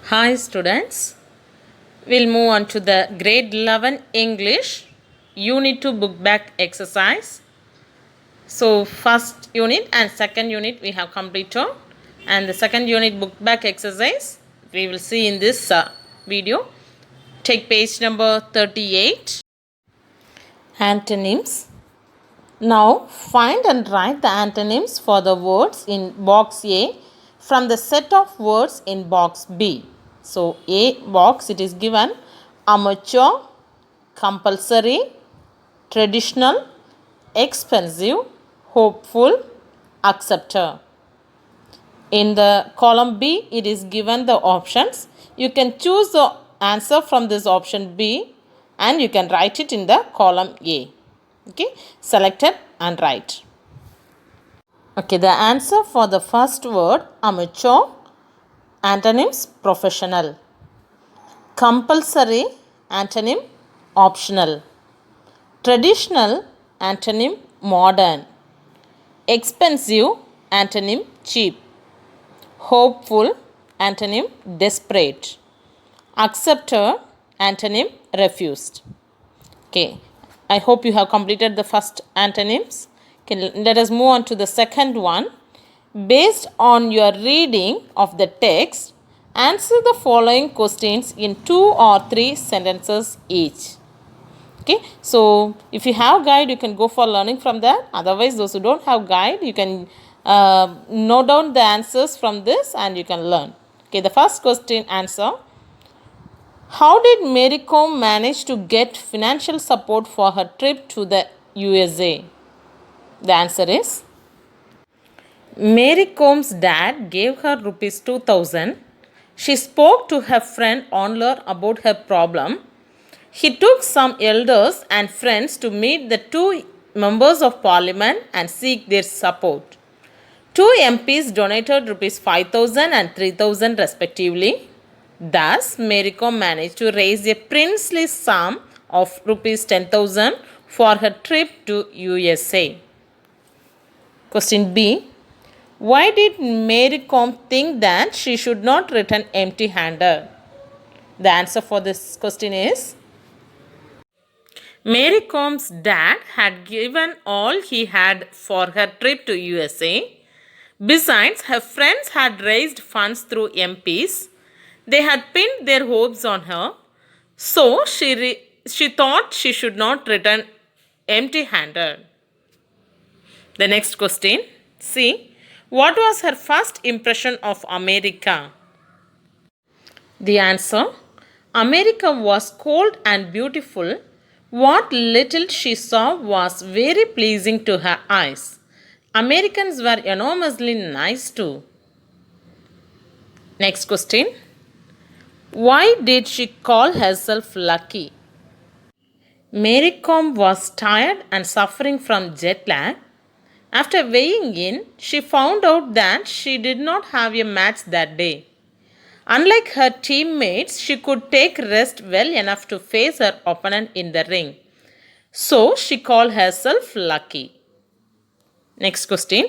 Hi students, we'll move on to the grade 11 English unit 2 book back exercise. So first unit and second unit we have completed, and the second unit book back exercise we will see in this video. Take page number 38. Antonyms. Now find and write the antonyms for the words in box A from the set of words in box B. So A box it is given amateur, compulsory, traditional, expensive, hopeful, acceptor. In the column B it is given the options. You can choose the answer from this option B and you can write it in the column A. Okay, select it and write. Okay, the answer for the first word amateur, antonyms professional. Compulsory, antonym optional. Traditional, antonym modern. Expensive, antonym cheap. Hopeful, antonym desperate. Acceptor, antonym refused. Okay, I hope you have completed the first antonyms. Okay, let us move on to the second one. Based on your reading of the text, answer the following questions in 2 or 3 sentences each. Okay, so if you have guide, you can go for learning from that. Otherwise, those who don't have guide, you can note down the answers from this and you can learn. Okay, the first question answer. How did Mary Kom manage to get financial support for her trip to the USA? The answer is Mary Kom's dad gave her rupees 2000. She spoke to her friend Onler about her problem. He took some elders and friends to meet the two members of parliament and seek their support. Two MPs donated rupees 5000 and 3000 respectively. Thus, Mary Kom managed to raise a princely sum of rupees 10,000 for her trip to USA. Question B. Why did Mary Kom think that she should not return empty-handed? The answer for this question is Mary Kom's dad had given all he had for her trip to USA. Besides, her friends had raised funds through MPs. They had pinned their hopes on her. So she thought she should not return empty-handed. The next question. C. What was her first impression of America? The answer. America was cold and beautiful. What little she saw was very pleasing to her eyes. Americans were enormously nice too. Next question. Why did she call herself lucky? Mary Kom was tired and suffering from jet lag. After weighing in, she found out that she did not have a match that day. Unlike her teammates, she could take rest well enough to face her opponent in the ring. So she called herself lucky. Next question.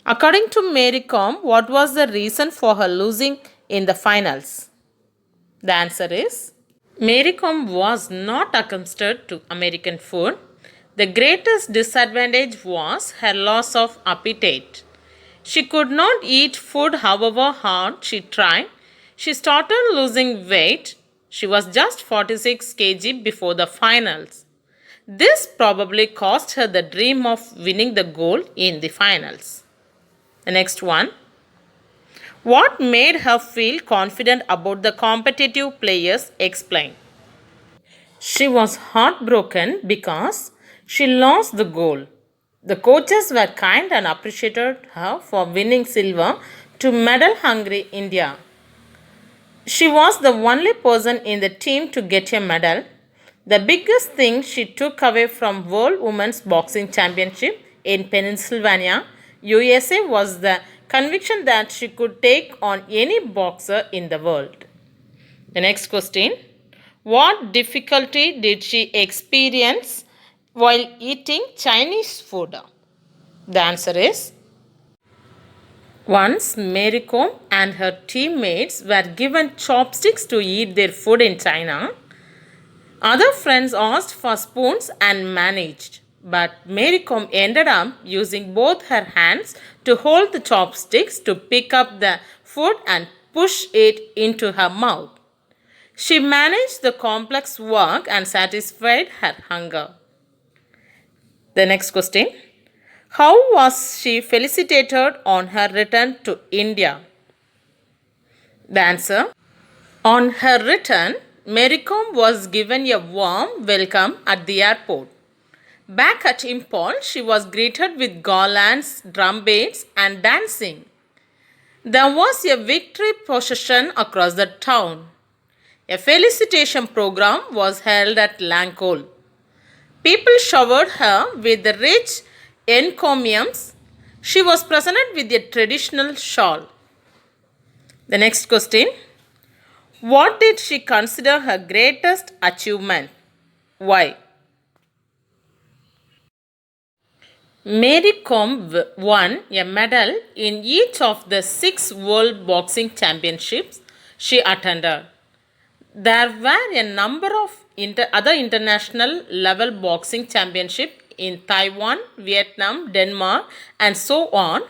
According to Mary Kom, what was the reason for her losing in the finals? The answer is Mary Kom was not accustomed to American food. The greatest disadvantage was her loss of appetite. She could not eat food however hard she tried. She started losing weight. She was just 46 kg before the finals. This probably cost her the dream of winning the gold in the finals. The next one. What made her feel confident about the competitive players? Explain. She was heartbroken because she lost the gold. The coaches were kind and appreciated her for winning silver to medal hungry India. She was the only person in the team to get a medal. The biggest thing she took away from World Women's Boxing Championship in Pennsylvania, USA was the conviction that she could take on any boxer in the world. The next question. What difficulty did she experience while eating Chinese food? The answer is Once Mary Kom and her teammates were given chopsticks to eat their food in China. Other friends asked for spoons and managed, but Mary Kom ended up using both her hands to hold the chopsticks to pick up the food and push it into her mouth. She managed the complex work and satisfied her hunger. The next question: how was she felicitated on her return to India? The answer: on her return, Mary Kom was given a warm welcome at the airport. Back at Impol, she was greeted with garlands, drum beats, and dancing. There was a victory procession across the town. A felicitation program was held at Lankol. People showered her with the rich encomiums. She was presented with a traditional shawl. The next question: what did she consider her greatest achievement? Why? Mary Kom won a medal in each of the 6 World Boxing Championships she attended. There were a number of other international level boxing championships in Taiwan, Vietnam, Denmark, and so on,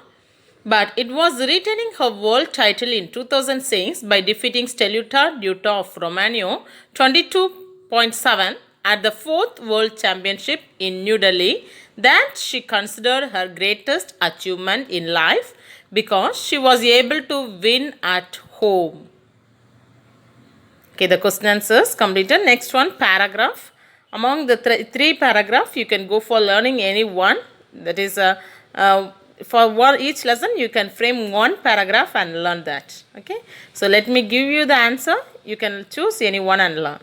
but it was retaining her world title in 2006 by defeating Steluta Duta of Romania 22.7 at the 4th World Championship in New Delhi that she considered her greatest achievement in life because she was able to win at home. Okay, the question answers completed. Next one, paragraph. Among the three paragraph, you can go for learning any one. That is, for each lesson, you can frame one paragraph and learn that. Okay, so let me give you the answer. You can choose any one and learn.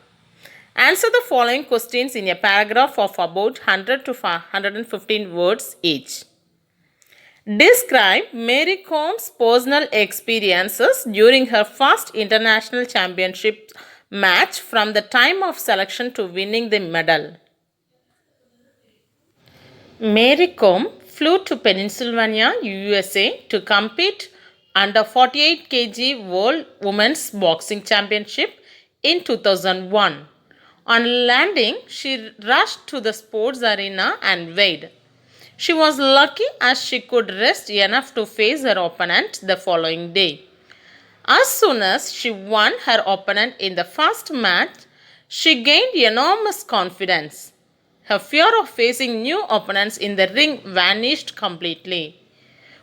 Answer the following questions in a paragraph of about 100 to 115 words each. Describe Mary Kom's personal experiences during her first international championship match from the time of selection to winning the medal. Mary Kom flew to Pennsylvania, USA to compete under 48 kg World Women's Boxing Championship in 2001. On landing, she rushed to the sports arena and weighed. She was lucky as she could rest enough to face her opponent the following day. As soon as she won her opponent in the first match, she gained enormous confidence. Her fear of facing new opponents in the ring vanished completely.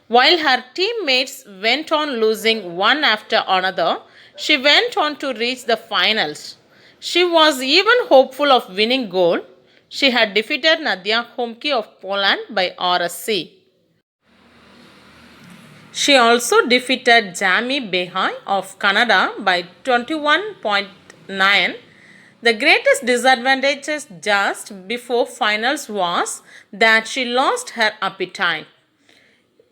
While her teammates went on losing one after another, she went on to reach the finals. She was even hopeful of winning gold. She had defeated Nadia Homke of Poland by RSC. She also defeated Jamie Behai of Canada by 21.9. The greatest disadvantage just before finals was that she lost her appetite.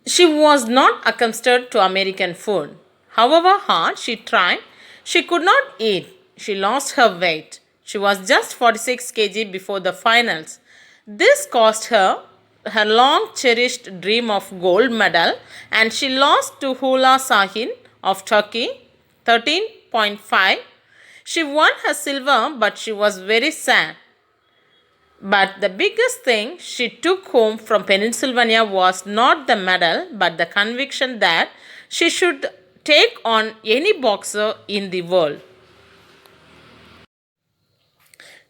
She was not accustomed to American food. However hard she tried, she could not eat. She lost her weight. She was just 46 kg before the finals. This cost her her long cherished dream of gold medal, and she lost to Hula Sahin of Turkey 13.5. She won her silver, but she was very sad. But the biggest thing she took home from Pennsylvania was not the medal, but the conviction that she should take on any boxer in the world.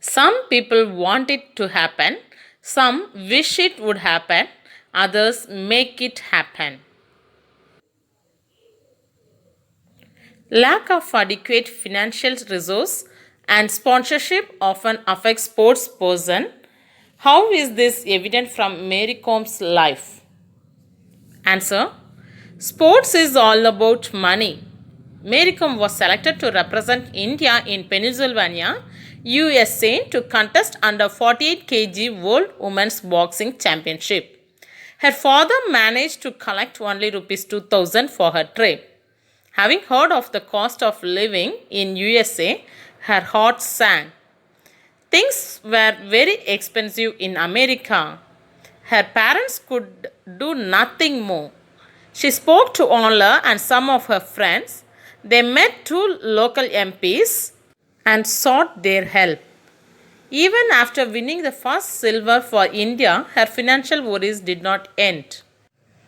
Some people want it to happen, some wish it would happen, others make it happen. Lack of adequate financial resource and sponsorship often affects sports person. How is this evident from Mary Kom's life? Answer: sports is all about money. Mary Kom was selected to represent India in Pennsylvania, USA to contest under 48 kg World Women's Boxing Championship. Her father managed to collect only rupees 2000 for her trip. Having heard of the cost of living in USA, her heart sank. Things were very expensive in America. Her parents could do nothing more. She spoke to Onler and some of her friends. They met two local MPs and sought their help. Even after winning the first silver for India, her financial worries did not end.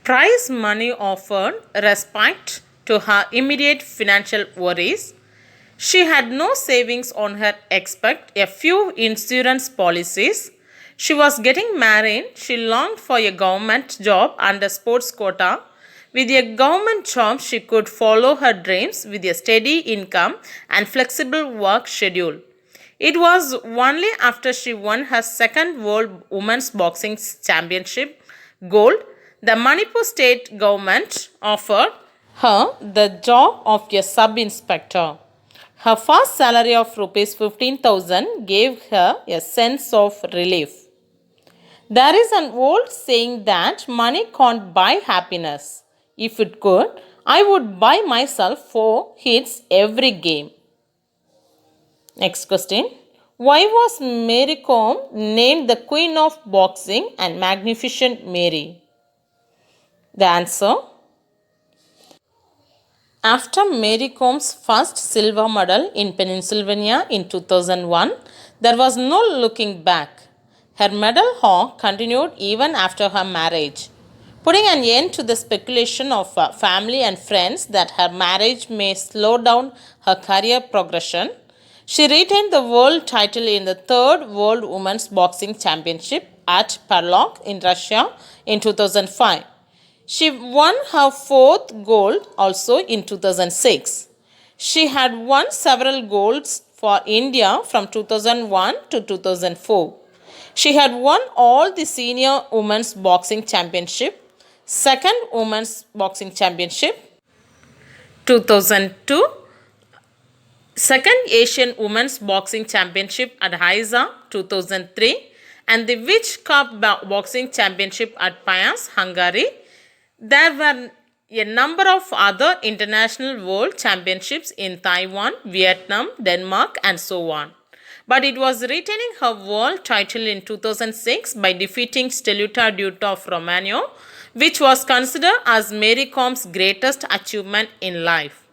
Prize money offered respite to her immediate financial worries. She had no savings on her except a few insurance policies. She was getting married. She longed for a government job under sports quota. With a government job, she could follow her dreams with a steady income and flexible work schedule. It was only after she won her second World Women's Boxing Championship gold the Manipur state government offered her the job of a sub inspector. Her first salary of rupees 15,000 gave her a sense of relief. There is an old saying that money can't buy happiness. If it could, I would buy myself 4 hits every game. Next question. Why was Mary Kom named the Queen of Boxing and Magnificent Mary? The answer. After Mary Kom's first silver medal in Pennsylvania in 2001, there was no looking back. Her medal hawk continued even after her marriage, putting an end to the speculation of family and friends that her marriage may slow down her career progression. She retained the world title in the third World Women's Boxing Championship at Parlok in Russia in 2005. She won her fourth gold also in 2006. She had won several golds for India from 2001 to 2004. She had won all the senior women's boxing championship, second women's boxing championship 2002, second Asian Women's Boxing Championship at Haifa 2003, and the Witch Cup Boxing Championship at Payas, Hungary. There were a number of other international world championships in Taiwan, Vietnam, Denmark, and so on. But it was retaining her world title in 2006 by defeating Steluta Dute of Romania, which was considered as Mary Kom's greatest achievement in life.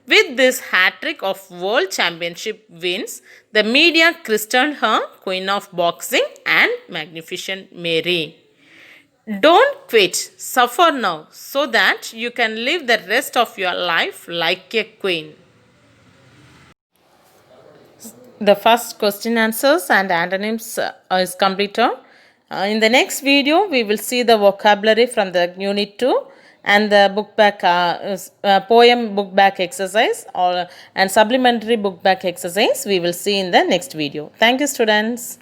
With this hat-trick of world championship wins, the media christened her Queen of Boxing and Magnificent Mary. Don't quit, suffer now so that you can live the rest of your life like a queen. The first question answers and antonyms is completed. In the next video, we will see the vocabulary from the unit 2 and the book back poem book back exercise and supplementary book back exercise we will see in the next video. Thank you, students.